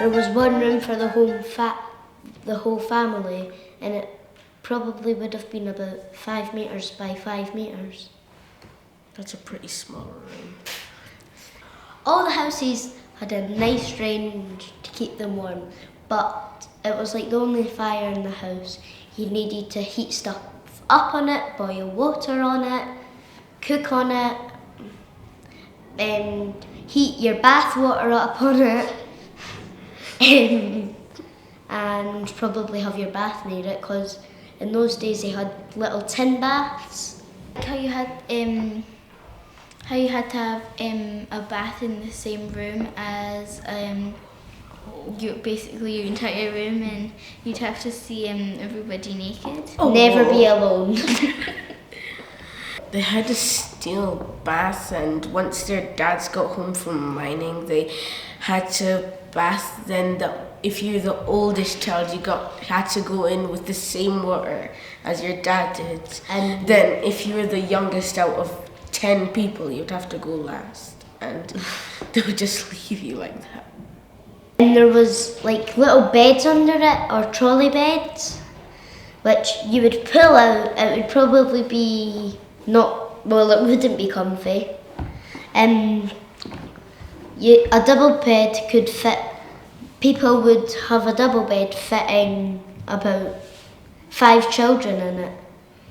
there was one room for the whole family, and it probably would have been about 5 metres by 5 metres. That's a pretty small room. All the houses had a nice range to keep them warm, but it was like the only fire in the house. You needed to heat stuff up on it, boil water on it, cook on it, and heat your bath water up on it, and probably have your bath near it, because in those days they had little tin baths. Like how you had to have a bath in the same room as basically your entire room, and you'd have to see everybody naked. Oh. Never be alone. They had a steel bath, and once their dads got home from mining, they had to bath. Then if you're the oldest child, had to go in with the same water as your dad did. And then if you were the youngest out of 10 people, you'd have to go last, and they would just leave you like that. And there was like little beds under it, or trolley beds, which you would pull out. It would probably be it wouldn't be comfy. A double bed could fit, people would have a double bed fitting about 5 children in it.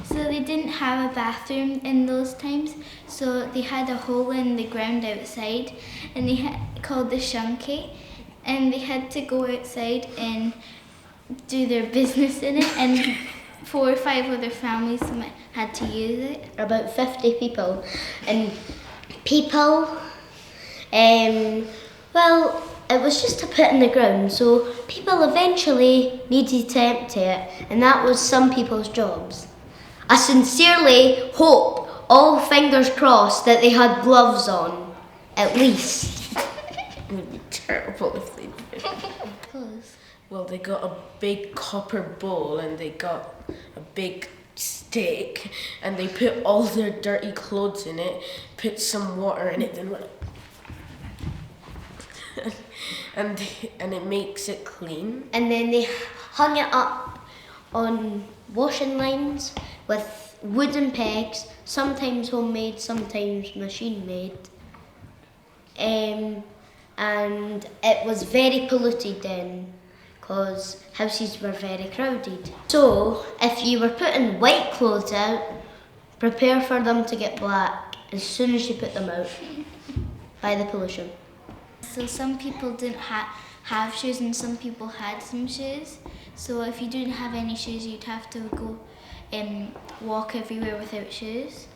So they didn't have a bathroom in those times, so they had a hole in the ground outside, and they called the shunky, and they had to go outside and do their business in it, and 4 or 5 other families had to use it. About 50 people. And it was just a pit in the ground, so people eventually needed to empty it, and that was some people's jobs. I sincerely hope, all fingers crossed, that they had gloves on, at least. It would be terrible if they did. Well, they got a big copper bowl, and they got a big stick, and they put all their dirty clothes in it, put some water in it, then went and it makes it clean. And then they hung it up on washing lines with wooden pegs, sometimes homemade, sometimes machine made. And it was very polluted then, because houses were very crowded. So if you were putting white clothes out, prepare for them to get black as soon as you put them out by the pollution. So some people didn't have shoes, and some people had some shoes. So if you didn't have any shoes, you'd have to go walk everywhere without shoes.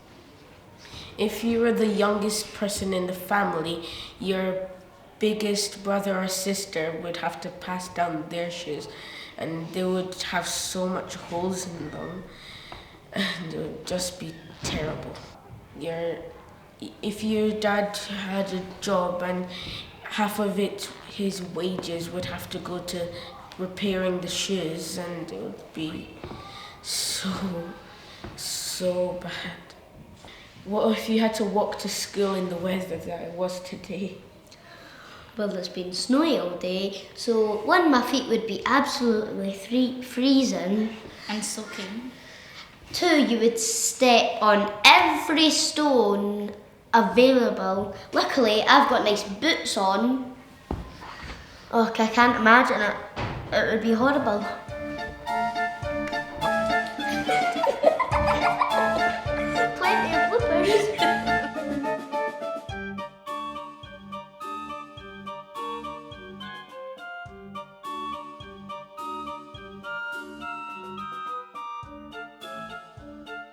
If you were the youngest person in the family, your biggest brother or sister would have to pass down their shoes, and they would have so much holes in them, and it would just be terrible. If your dad had a job, and half of his wages would have to go to repairing the shoes, and it would be so bad. What if you had to walk to school in the weather that it was today? Well, it's been snowy all day, so one, my feet would be absolutely freezing. And soaking. 2, you would step on every stone available. Luckily, I've got nice boots on. Oh, I can't imagine it. It would be horrible.